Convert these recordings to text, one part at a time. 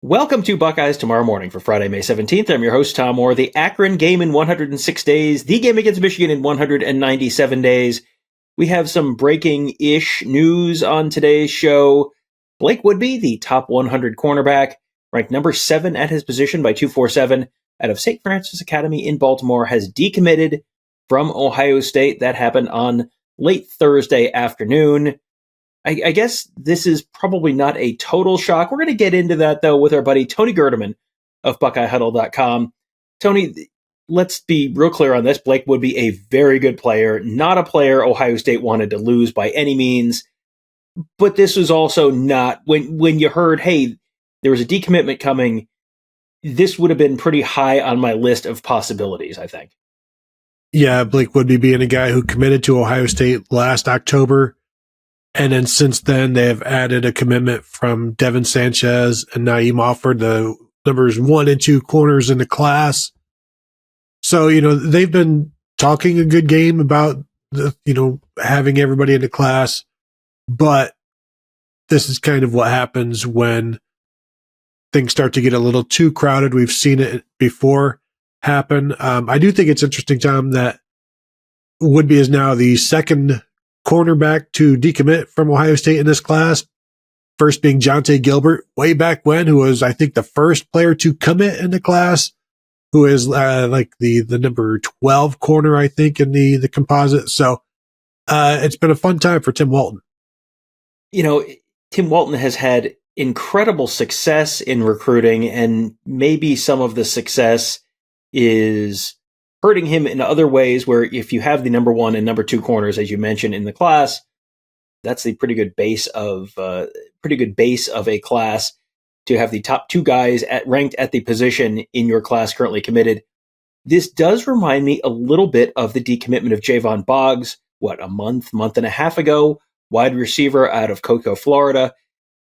Welcome to Buckeyes Tomorrow Morning for Friday, May 17th. I'm your host, Tom Orr. The Akron game in 106 days, the game against Michigan in 197 days. We have some breaking-ish news on today's show. Blake Woodby, the top 100 cornerback, ranked number 7 at his position by 247 out of St. Francis Academy in Baltimore, has decommitted from Ohio State. That happened on late Thursday afternoon. I guess this is probably not a total shock. We're going to get into that, though, with our buddy Tony Gerdeman of BuckeyeHuddle.com. Tony, let's be real clear on this. Blake would be a very good player, not a player Ohio State wanted to lose by any means. But this was also not, when you heard, hey, there was a decommitment coming, this would have been pretty high on my list of possibilities, I think. Yeah, Blake Woodby being a guy who committed to Ohio State last October. And then since then, they have added a commitment from Devin Sanchez and Naeem Offord, the numbers 1 and 2 corners in the class. So, they've been talking a good game about, having everybody in the class. But this is kind of what happens when things start to get a little too crowded. We've seen it before happen. I do think it's interesting, Tom, that Woodby is now the second cornerback to decommit from Ohio State in this class. First being Jonte Gilbert way back when, who was, I think, the first player to commit in the class, who is like the number 12 corner, I think, in the composite. So it's been a fun time for Tim Walton. Tim Walton has had incredible success in recruiting, and maybe some of the success is hurting him in other ways, where if you have the number 1 and number 2 corners, as you mentioned, in the class, that's the pretty good base of a class to have the top 2 guys ranked at the position in your class currently committed. This does remind me a little bit of the decommitment of Javon Boggs, a month and a half ago, wide receiver out of Cocoa, Florida.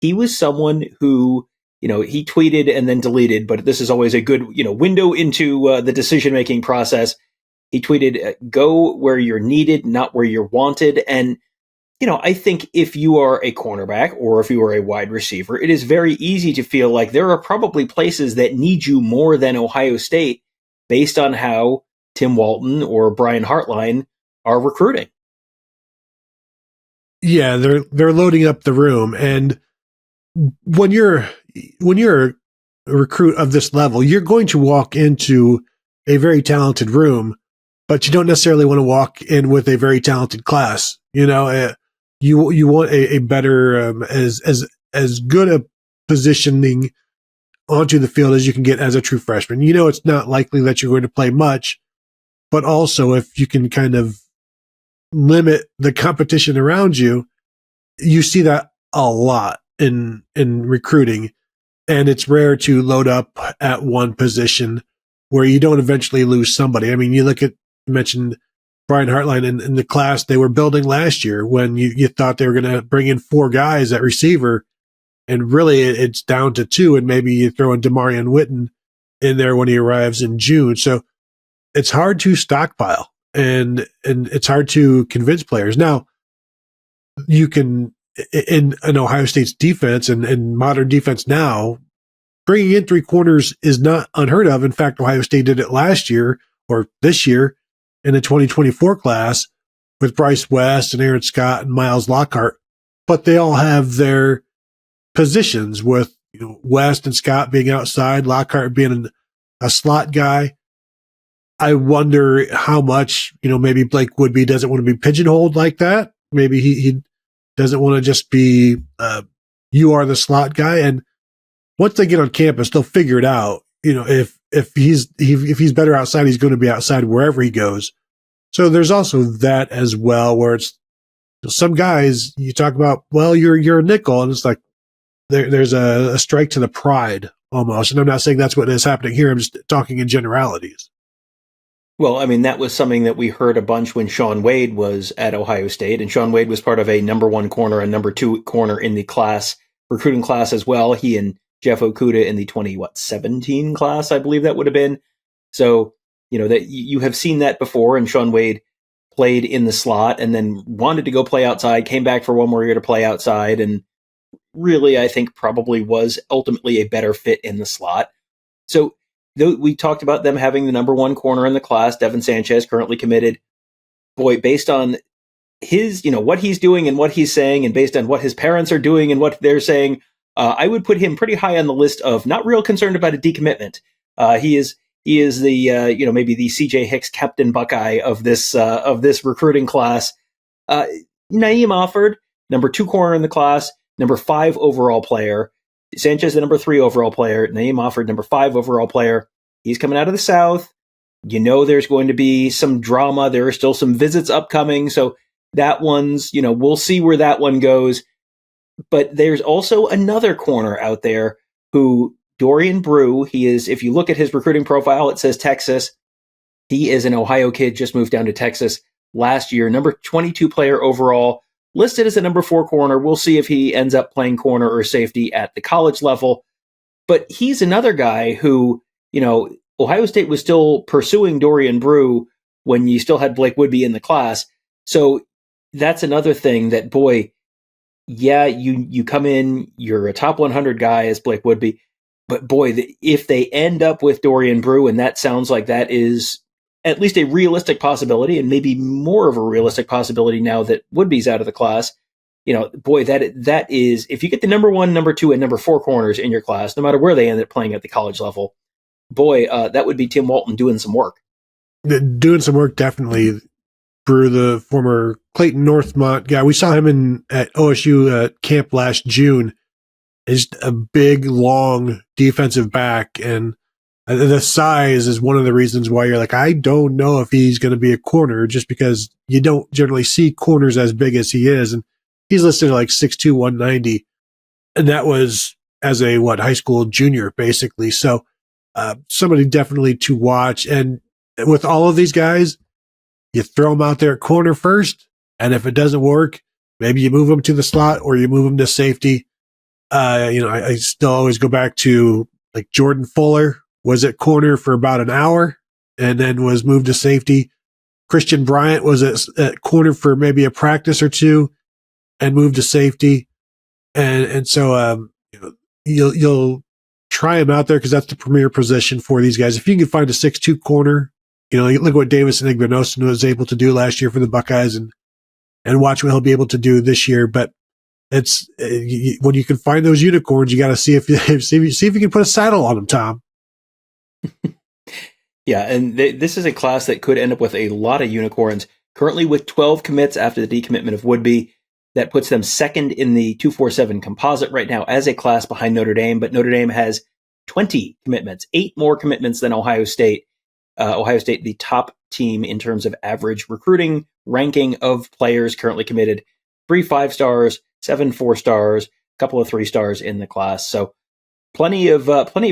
He was someone who, he tweeted and then deleted, but this is always a good, window into the decision-making process. He tweeted, go where you're needed, not where you're wanted. And, I think if you are a cornerback or if you are a wide receiver, it is very easy to feel like there are probably places that need you more than Ohio State based on how Tim Walton or Brian Hartline are recruiting. Yeah, they're loading up the room. And when you're a recruit of this level, you're going to walk into a very talented room, but you don't necessarily want to walk in with a very talented class. You want a better, as good a positioning onto the field as you can get as a true freshman. It's not likely that you're going to play much, but also if you can kind of limit the competition around you, you see that a lot in recruiting. And it's rare to load up at one position where you don't eventually lose somebody. I mean, you mentioned Brian Hartline in the class they were building last year when you thought they were going to bring in 4 guys at receiver. And really it's down to 2, and maybe you throw in Demarion Witten in there when he arrives in June. So it's hard to stockpile and it's hard to convince players. Now, you can, in Ohio State's defense and modern defense now, bringing in 3 corners is not unheard of. In fact, Ohio State did it last year or this year in the 2024 class with Bryce West and Aaron Scott and Miles Lockhart. But they all have their positions, with West and Scott being outside, Lockhart being a slot guy. I wonder how much, maybe Blake Woodby doesn't want to be pigeonholed like that. Maybe he doesn't want to just be, you are the slot guy. And once they get on campus, they'll figure it out. If he's better outside, he's going to be outside wherever he goes. So there's also that as well, where it's some guys you talk about, well, you're a nickel, and it's like there's a strike to the pride almost. And I'm not saying that's what is happening here. I'm just talking in generalities. Well, I mean, that was something that we heard a bunch when Shaun Wade was at Ohio State, and Shaun Wade was part of a number 1 corner and number 2 corner in the recruiting class as well. He and Jeff Okuda in the 2017 class, I believe that would have been. So, that you have seen that before, and Shaun Wade played in the slot and then wanted to go play outside, came back for one more year to play outside, and really, I think, probably was ultimately a better fit in the slot. So we talked about them having the number one corner in the class, Devin Sanchez, currently committed. Boy, based on his, what he's doing and what he's saying, and based on what his parents are doing and what they're saying, I would put him pretty high on the list of not real concerned about a decommitment. He is the maybe the CJ Hicks Captain Buckeye of this recruiting class. Naeem offered number 2 corner in the class, number 5 overall player. Sanchez, the number 3 overall player. Naeem offered number 5 overall player. He's coming out of the South. There's going to be some drama. There are still some visits upcoming. So that one's, we'll see where that one goes. But there's also another corner out there who, Dorian Brew, he is, if you look at his recruiting profile, it says Texas. He is an Ohio kid, just moved down to Texas last year, number 22 player overall, listed as a number 4 corner. We'll see if he ends up playing corner or safety at the college level. But he's another guy who, Ohio State was still pursuing Dorian Brew when you still had Blake Woodby in the class. So that's another thing that, boy, yeah, you come in, you're a top 100 guy as Blake Woodby, but boy, if they end up with Dorian Brew, and that sounds like that is at least a realistic possibility, and maybe more of a realistic possibility now that Woodby's out of the class, boy, that is, if you get the number 1, number 2, and number 4 corners in your class, no matter where they end up playing at the college level, boy, that would be Tim Walton doing some work. Doing some work, definitely. Brew, the former Clayton Northmont guy, we saw him at OSU camp last June. Is a big, long defensive back, and the size is one of the reasons why you're like, I don't know if he's going to be a corner, just because you don't generally see corners as big as he is. And he's listed at like 6'2", 190. And that was as a, high school junior, basically. So somebody definitely to watch. And with all of these guys, you throw them out there at corner first. And if it doesn't work, maybe you move them to the slot or you move them to safety. I still always go back to like Jordan Fuller was at corner for about an hour and then was moved to safety. Christian Bryant was at corner for maybe a practice or two and moved to safety. And so, you'll try him out there because that's the premier position for these guys. If you can find a 6'2" corner, look what Davison Igbinosun was able to do last year for the Buckeyes and watch what he'll be able to do this year. But it's when you can find those unicorns, you got to see if you can put a saddle on them, Tom. Yeah, and this is a class that could end up with a lot of unicorns. Currently with 12 commits after the decommitment of Woodby, that puts them second in the 247 composite right now as a class behind Notre Dame. But Notre Dame has 20 commitments, 8 more commitments than Ohio State. Ohio State, the top team in terms of average recruiting ranking of players currently committed. 3 5-stars, 7 4-stars, a couple of 3-stars in the class. So plenty of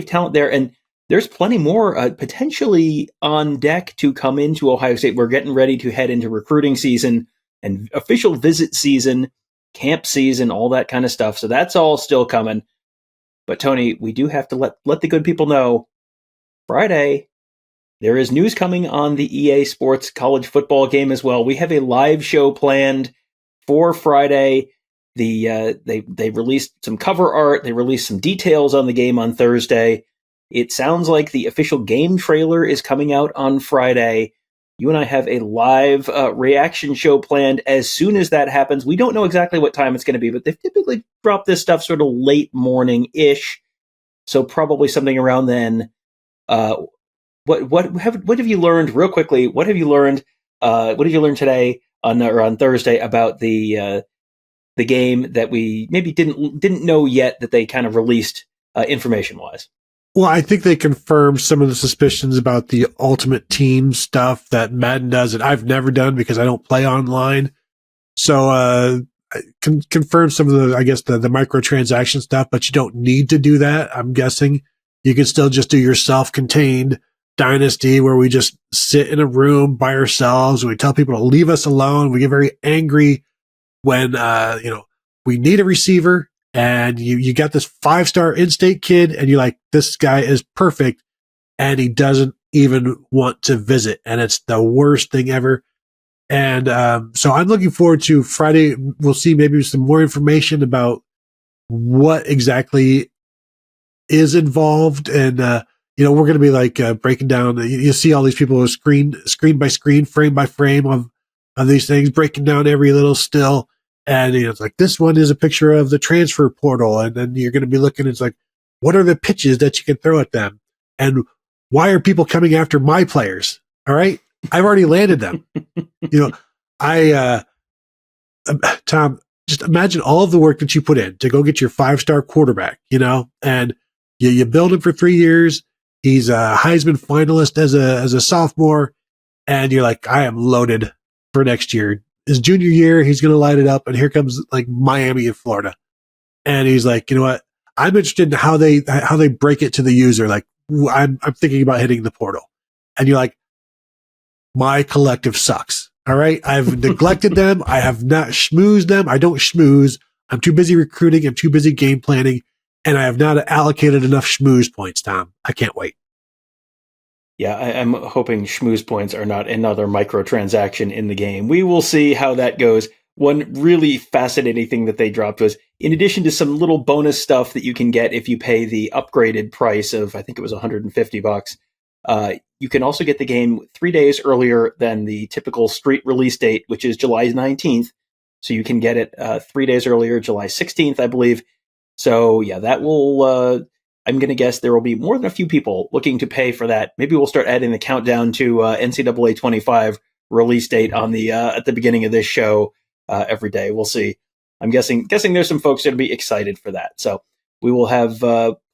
talent there, and there's plenty more potentially on deck to come into Ohio State. We're getting ready to head into recruiting season and official visit season, camp season, all that kind of stuff. So that's all still coming. But Tony, we do have to let the good people know, Friday, there is news coming on the EA Sports college football game as well. We have a live show planned for Friday. They released some cover art. They released some details on the game on Thursday. It sounds like the official game trailer is coming out on Friday. You and I have a live reaction show planned as soon as that happens. We don't know exactly what time it's going to be, but they've typically dropped this stuff sort of late morning-ish. So probably something around then. What have you learned real quickly? What have you learned? What did you learn today on Thursday about the game that we maybe didn't know yet that they kind of released information wise? Well, I think they confirmed some of the suspicions about the Ultimate Team stuff that Madden does that I've never done because I don't play online. So confirm some of the, I guess, the microtransaction stuff, but you don't need to do that. I'm guessing you can still just do your self-contained Dynasty where we just sit in a room by ourselves and we tell people to leave us alone. We get very angry when, we need a receiver and you got this 5-star in-state kid and you're like, this guy is perfect and he doesn't even want to visit. And it's the worst thing ever. And so I'm looking forward to Friday. We'll see maybe some more information about what exactly is involved. And, we're going to be like breaking down, you see all these people screen by screen, frame by frame of these things, breaking down every little still. And it's like, this one is a picture of the transfer portal. And then you're going to be looking, it's like, what are the pitches that you can throw at them? And why are people coming after my players? All right. I've already landed them. Tom, just imagine all of the work that you put in to go get your 5-star quarterback, and you build him for 3 years. He's a Heisman finalist as a sophomore. And you're like, I am loaded for next year. His junior year, he's going to light it up. And here comes like Miami and Florida. And he's like, you know what? I'm interested in how they break it to the user. Like, I'm thinking about hitting the portal. And you're like, my collective sucks. All right. I've neglected them. I have not schmoozed them. I don't schmooze. I'm too busy recruiting. I'm too busy game planning. And I have not allocated enough schmooze points, Tom. I can't wait. Yeah, I'm hoping schmooze points are not another microtransaction in the game. We will see how that goes. One really fascinating thing that they dropped was, in addition to some little bonus stuff that you can get if you pay the upgraded price of, I think it was $150, you can also get the game 3 days earlier than the typical street release date, which is July 19th. So you can get it 3 days earlier, July 16th, I believe. So yeah, that will... I'm going to guess there will be more than a few people looking to pay for that. Maybe we'll start adding the countdown to NCAA 25 release date on the at the beginning of this show every day. We'll see. I'm guessing there's some folks that will be excited for that. So we will have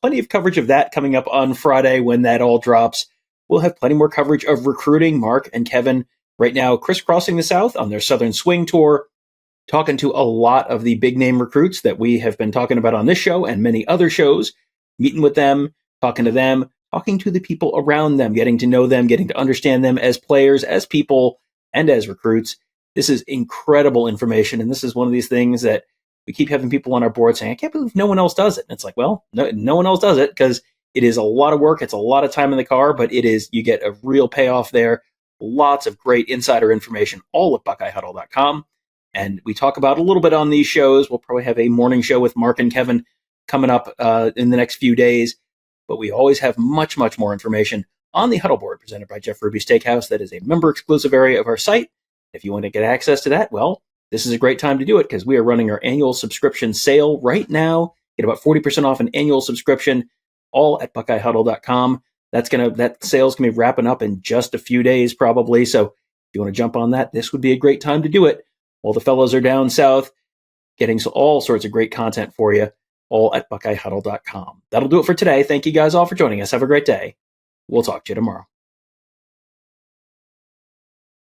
plenty of coverage of that coming up on Friday when that all drops. We'll have plenty more coverage of recruiting. Mark and Kevin right now crisscrossing the South on their Southern Swing Tour, talking to a lot of the big name recruits that we have been talking about on this show and many other shows. Meeting with them, talking to the people around them, getting to know them, getting to understand them as players, as people, and as recruits. This is incredible information, and this is one of these things that we keep having people on our board saying, I can't believe no one else does it. And it's like, well, no one else does it because it is a lot of work. It's a lot of time in the car, but you get a real payoff there. Lots of great insider information, all at BuckeyeHuddle.com. And we talk about a little bit on these shows. We'll probably have a morning show with Mark and Kevin coming up in the next few days. But we always have much, much more information on the Huddle Board presented by Jeff Ruby Steakhouse. That is a member-exclusive area of our site. If you want to get access to that, well, this is a great time to do it because we are running our annual subscription sale right now. Get about 40% off an annual subscription, all at BuckeyeHuddle.com. That sale's going to be wrapping up in just a few days probably. So if you want to jump on that, this would be a great time to do it. While the fellows are down south, getting all sorts of great content for you, all at BuckeyeHuddle.com. That'll do it for today. Thank you guys all for joining us. Have a great day. We'll talk to you tomorrow.